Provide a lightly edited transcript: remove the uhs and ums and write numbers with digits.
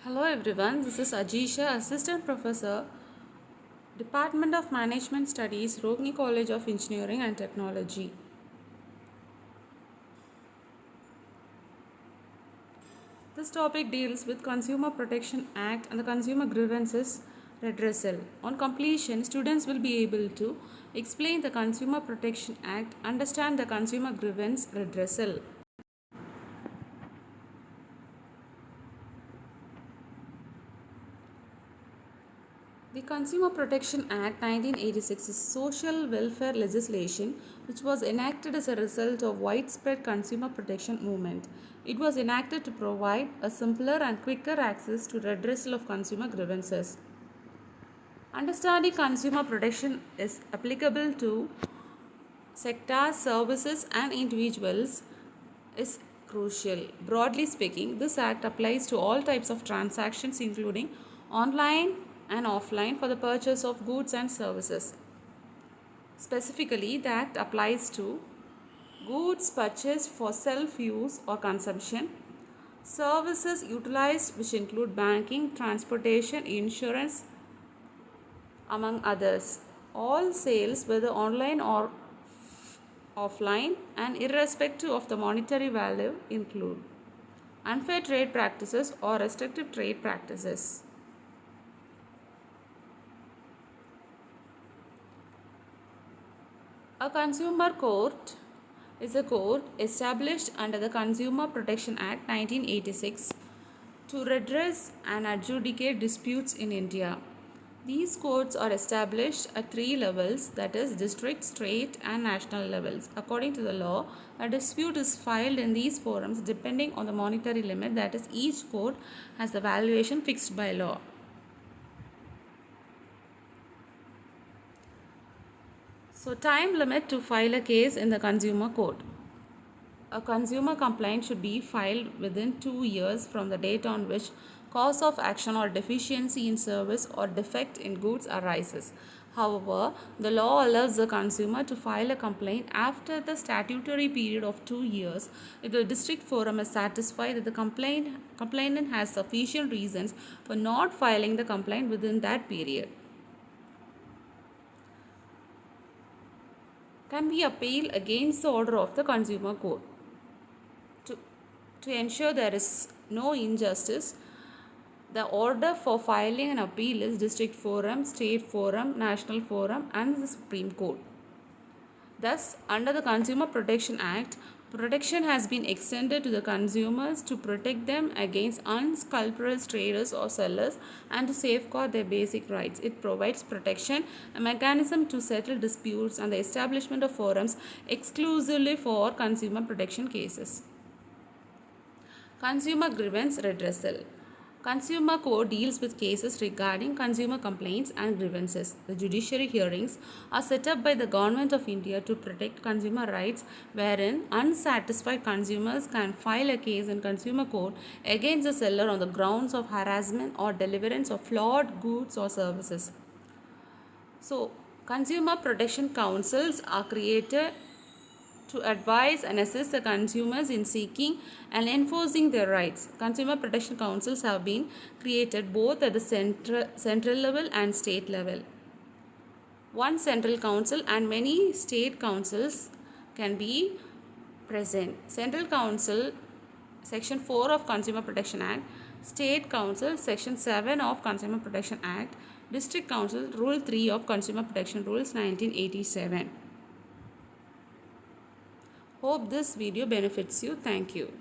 Hello everyone, this is Ajisha, Assistant Professor, Department of Management Studies, Rogni College of Engineering and Technology. This topic deals with Consumer Protection Act and the Consumer Grievances Redressal. On completion, students will be able to explain the Consumer Protection Act, understand the Consumer Grievance Redressal. The Consumer Protection Act 1986 is social welfare legislation which was enacted as a result of widespread consumer protection movement. It was enacted to provide a simpler and quicker access to redressal of consumer grievances. Understanding consumer protection is applicable to sectors, services and individuals is crucial. Broadly speaking, this act applies to all types of transactions including online and offline for the purchase of goods and services. Specifically, the act applies to goods purchased for self-use or consumption, services utilized which include banking, transportation, insurance, among others. All sales, whether online or offline and irrespective of the monetary value, include unfair trade practices or restrictive trade practices. A consumer court is a court established under the Consumer Protection Act 1986 to redress and adjudicate disputes in India. These courts are established at three levels, that is district, state and national levels. According to the law, a dispute is filed in these forums depending on the monetary limit, that is each court has the valuation fixed by law. So, time limit to file a case in the consumer court. A consumer complaint should be filed within 2 years from the date on which cause of action or deficiency in service or defect in goods arises. However, the law allows the consumer to file a complaint after the statutory period of 2 years if the district forum is satisfied that the complainant has sufficient reasons for not filing the complaint within that period. Can be appealed against the order of the consumer court. To ensure there is no injustice, the order for filing an appeal is district forum, state forum, national forum and the Supreme Court. Thus, under the Consumer Protection Act, protection has been extended to the consumers to protect them against unscrupulous traders or sellers and to safeguard their basic rights. It provides protection, a mechanism to settle disputes and the establishment of forums exclusively for consumer protection cases. Consumer Grievance Redressal. Consumer Court deals with cases regarding consumer complaints and grievances. The judiciary hearings are set up by the Government of India to protect consumer rights, wherein unsatisfied consumers can file a case in consumer court against the seller on the grounds of harassment or deliverance of flawed goods or services. So, consumer protection councils are created to advise and assist the consumers in seeking and enforcing their rights. Consumer protection councils have been created both at the central level and state level. One central council and many state councils can be present. Central Council, Section 4 of Consumer Protection Act, State Council, Section 7 of Consumer Protection Act, District Council, Rule 3 of Consumer Protection Rules 1987. Hope this video benefits you. Thank you.